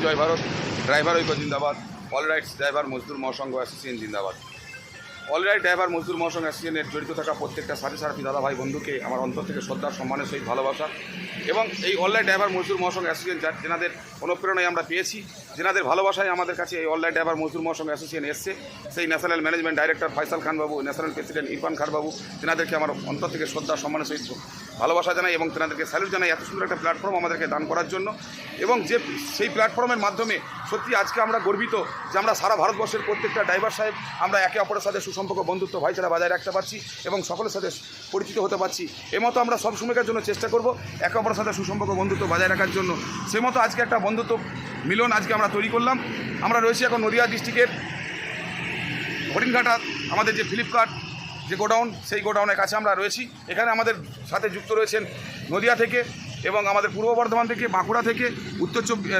জয় Bharat, driver ঐক্য জিন্দাবাদ, all rides driver মজদুর মহাসংঘ association জিন্দাবাদ। অল রাইট ড্রাইভার মজদুর মহাসংঘ অ্যাসোসিয়েশনের জড়িত থাকা প্রত্যেকটা সাথী দাদা ভাই বন্ধুকে আমার অন্তর থেকে শ্রদ্ধার সম্মানের সহিত ভালোবাসা। এবং এই অল রাইট ড্রাইভার মজদুর মহাসংঘ অ্যাসোসিয়েশন যেনাদের অনুপ্রেরণায় আমরা পেয়েছি, যেনাদের ভালোবাসায় আমাদের কাছে এই অল রাইট ড্রাইভার মজদুর মহাসংঘ অ্যাসোসিয়েশন এসছে, সেই ন্যাশনাল ম্যানেজমেন্ট ডাইরেক্টর ফয়সাল খান বাবু, ন্যাশনাল প্রেসিডেন্ট ইরফান খান বাবু, তেনাদেরকে আমার অন্তর থেকে শ্রদ্ধা সম্মানের সহিত ভালোবাসা জানাই এবং তেনাদেরকে স্যালুট জানাই এত সুন্দর একটা প্ল্যাটফর্ম আমাদেরকে দান করার জন্য। এবং যে সেই প্ল্যাটফর্মের মাধ্যমে সত্যি আজকে আমরা গর্বিত যে আমরা সারা ভারতবর্ষের প্রত্যেকটা ড্রাইভার সাহেব আমরা একে অপরের সাথে সুসম্পর্ক বন্ধুত্ব ভাইচারা বজায় রাখতে পারছি এবং সকলের সাথে পরিচিত হতে পারছি। এমতো আমরা সব সময়কার জন্য চেষ্টা করব একে অপরের সাথে সুসম্পর্ক বন্ধুত্ব বজায় রাখার জন্য। সে মতো আজকে একটা বন্ধুত্ব মিলন আজকে আমরা তৈরি করলাম। আমরা রয়েছি এখন নদিয়া ডিস্ট্রিক্টের হরিণঘাটা আমাদের যে ফ্লিপকার্ট যে গোডাউন, সেই গোডাউনের কাছে আমরা রয়েছি। এখানে আমাদের সাথে যুক্ত রয়েছেন নদিয়া থেকে এবং আমাদের পূর্ব বর্ধমান থেকে, বাঁকুড়া থেকে,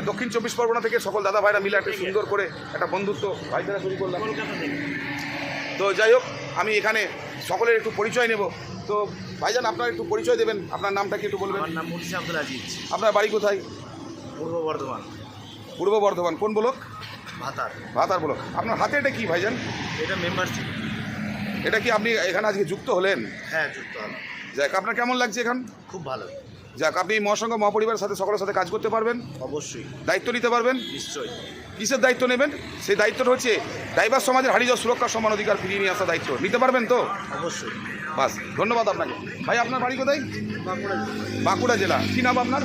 দক্ষিণ 24 পরগনা থেকে সকল দাদা ভাইরা মিলে একটা সুন্দর করে একটা বন্ধুত্ব ভাইচারা তৈরি করলাম। তো যাই হোক, আমি এখানে সকলের একটু পরিচয় নেব। তো ভাইজান আপনার একটু পরিচয় দেবেন, আপনার নামটা কি একটু বলবেন? আমার নাম মুন্সি আব্দুল আজিজ। আপনার বাড়ি কোথায়? পূর্ব বর্ধমান। পূর্ব বর্ধমান কোন ব্লক? ভাতার। ভাতার ব্লক। আপনার হাতে এটা কি ভাইজান? এটা মেম্বারশিপ। এটা কি আপনি এখানে আজকে যুক্ত হলেন? হ্যাঁ, যুক্ত হলাম। যাক, আপনার কেমন লাগছে এখন? খুব ভালো। যাক, আপনি মহাসংঘ মহাপরিবারের সাথে সকলের সাথে কাজ করতে পারবেন, অবশ্যই দায়িত্ব নিতে পারবেন। নিশ্চয়ই। কিসের দায়িত্ব নেবেন? সেই দায়িত্বটা হচ্ছে ড্রাইভার সমাজের হারিয়ে যাওয়া সুরক্ষা সমান অধিকার ফিরিয়ে নিয়ে আসা দায়িত্ব নিতে পারবেন তো? অবশ্যই। বাস, ধন্যবাদ আপনাকে। ভাই আপনার বাড়ি কোথায়? বাঁকুড়া জেলা। কী নাম আপনার?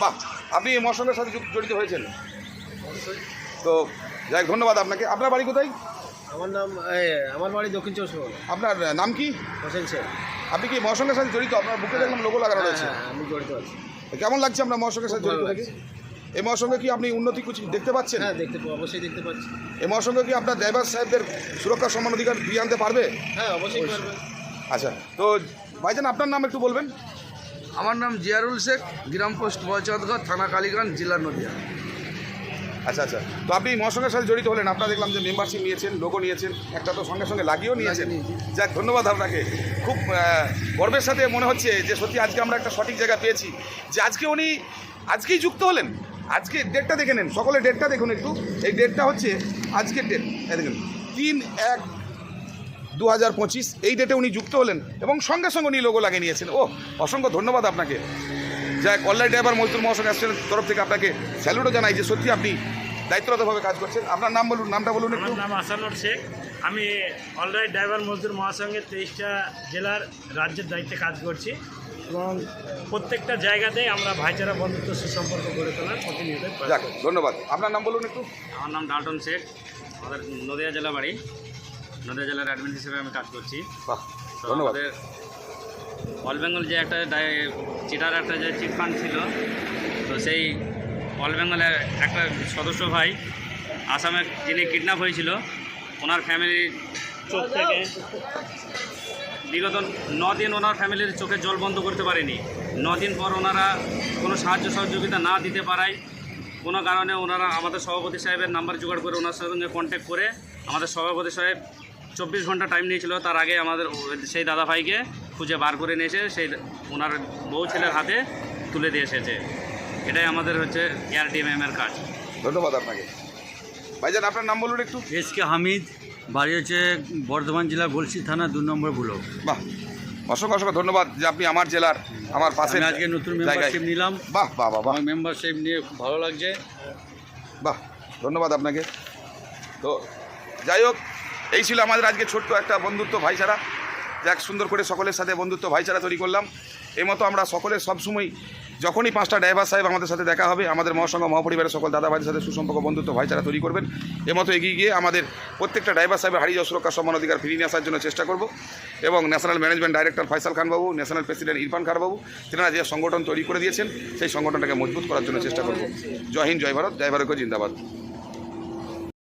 বাহ, আপনি এই মহাসংঘের সাথে জড়িত হয়েছেন তো যাই, ধন্যবাদ আপনাকে। আপনার বাড়ি কোথায়? আমার বাড়ি দক্ষিণ 24 পরগনা। আপনার নাম কি? হোসেন শেখ। আপনি কি মহাসংঘের সাথে জড়িত? আপনার বুকে দেখলাম লোগো লাগানো রয়েছে। হ্যাঁ, আমি জড়িত আছি। কেমন লাগছে আপনার মহাসংঘের সাথে জড়িত থেকে? এই মহাসংঘে কি আপনি উন্নতি কিছু দেখতে পাচ্ছেন? হ্যাঁ, অবশ্যই দেখতে পাচ্ছি। এই মহাসংঘ কি আপনার ড্রাইভার সাহেবদের সুরক্ষা সমান অধিকার ফিরিয়ে আনতে পারবে? হ্যাঁ, অবশ্যই পারবে। আচ্ছা, তো ভাইজান আপনার নাম একটু বলবেন? আমার নাম জিয়ারুল শেখ, গ্রাম পোস্ট বয়চাঁদগড়, থানা কালীগঞ্জ, জেলা নদিয়া। আচ্ছা আচ্ছা, তো আপনি মহাসংঘের সাথে জড়িত হলেন, আপনারা দেখলাম যে মেম্বারশিপ নিয়েছেন, লোগো নিয়েছেন, একটা তো সঙ্গে সঙ্গে লাগিয়েও নিয়েছেন। যাক, ধন্যবাদ আপনাকে। খুব গর্বের সাথে মনে হচ্ছে যে সত্যি আজকে আমরা একটা সঠিক জায়গা পেয়েছি, যে আজকে উনি আজকেই যুক্ত হলেন। আজকে ডেটটা দেখে নেন, সকলে ডেটটা দেখুন একটু। এই ডেটটা হচ্ছে আজকের ডেট, দেখুন 3/1/2025। এই ডেটে উনি যুক্ত হলেন এবং সঙ্গে সঙ্গে উনি লোগো লাগিয়ে নিয়েছেন। ও, অসংখ্য ধন্যবাদ আপনাকে। যাই, অনলাইন ড্রাইভার মজদুর মহাসংঘ অ্যাসোসিয়েশনের তরফ থেকে আপনাকে স্যালুটও জানাই যে সত্যি আপনি দায়িত্বরতভাবে কাজ করছেন। আপনার নাম বলুন, নামটা বলুন একটু। আমার নাম আসানুর শেখ। আমি অলরাইট ড্রাইভার মজদুর মহাসংঘের 23টা জেলার রাজ্যের দায়িত্বে কাজ করছি এবং প্রত্যেকটা জায়গাতেই আমরা ভাইচারা বন্ধুত্ব সুসম্পর্ক গড়ে তোলার প্রতিনিয়ত। যাক, ধন্যবাদ। আপনার নাম বলুন একটু। আমার নাম ডাল্টন শেখ, আমাদের নদিয়া জেলা বাড়ি। নদিয়া জেলার অ্যাডমিন হিসেবে আমি কাজ করছি। বাহ, তো ধন্যবাদ। আমাদের অল বেঙ্গল যে একটা চিটার একটা যে চিট ফান্ড ছিল, তো সেই অল বেঙ্গলের একটা সদস্য ভাই আসামে যিনি কিডন্যাপ হয়েছিল, ওনার ফ্যামিলির চোখ থেকে বিগত 9 দিন ওনার ফ্যামিলির চোখে জল বন্ধ করতে পারেনি। 9 দিন পর ওনারা কোনো সাহায্য সহযোগিতা না দিতে পারায় কোনো কারণে ওনারা আমাদের সভাপতি সাহেবের নাম্বার জোগাড় করে ওনার সঙ্গে কন্ট্যাক্ট করে আমাদের সভাপতি সাহেব 24 ঘন্টা টাইম নিয়েছিল। তার আগে আমাদের সেই দাদা ভাইকে খুঁজে বার করে নিয়ে এসে সেই ওনার বউ ছেলের হাতে তুলে দিয়ে এসেছে। এটাই আমাদের হচ্ছে এআরডিএমের কাজ। ধন্যবাদ আপনাকে। ভাইজান আপনার নাম বলুন একটু। এসকে হামিদ, বাড়ি হচ্ছে বর্ধমান জেলা গলসি থানা 2 নম্বর ব্লক। বাহ, অসংখ্য অসংখ্য ধন্যবাদ যে আপনি আমার জেলার আমার পাশে আমি আজকে নতুন মেম্বারশিপ নিলাম। বাহ বাহ বাহ বাহ, আমার মেম্বারশিপ নিয়ে খুব ভালো লাগছে। বাহ, ধন্যবাদ আপনাকে। তো যাই হোক, এই ছিল আমাদের আজকে ছোট্ট একটা বন্ধুত্ব ভাইচারা। যাক, সুন্দর করে সকলের সাথে বন্ধুত্ব ভাইচারা তৈরি করলাম। এই মতো আমরা সকলের সবসময় যখনই 5টা ড্রাইভার সাহেব আমাদের সাথে দেখা হবে, আমাদের মহাসংঘ মহাপরিবারের সকল দাদা ভাইদের সাথে সুসম্পর্ক বন্ধুত্ব ভাইচারা তৈরি করবেন। মতো এগিয়ে গিয়ে আমাদের প্রত্যেকটা ড্রাইভার সাহেবের হারিয়ে যাওয়া সুরক্ষা সমান অধিকার ফিরিয়ে নিয়ে আসার জন্য চেষ্টা করব। এবং ন্যাশনাল ম্যানেজমেন্ট ডাইরেক্টর ফয়সাল খান বাবু, ন্যাশনাল প্রেসিডেন্ট ইরফান খান বাবু, তেনারা যে সংগঠন তৈরি করে দিয়েছেন সেই সংগঠনটাকে মজবুত করার জন্য চেষ্টা করব। জয় হিন্দ, জয় ভারত, ড্রাইভার ঐক্য জিন্দাবাদ।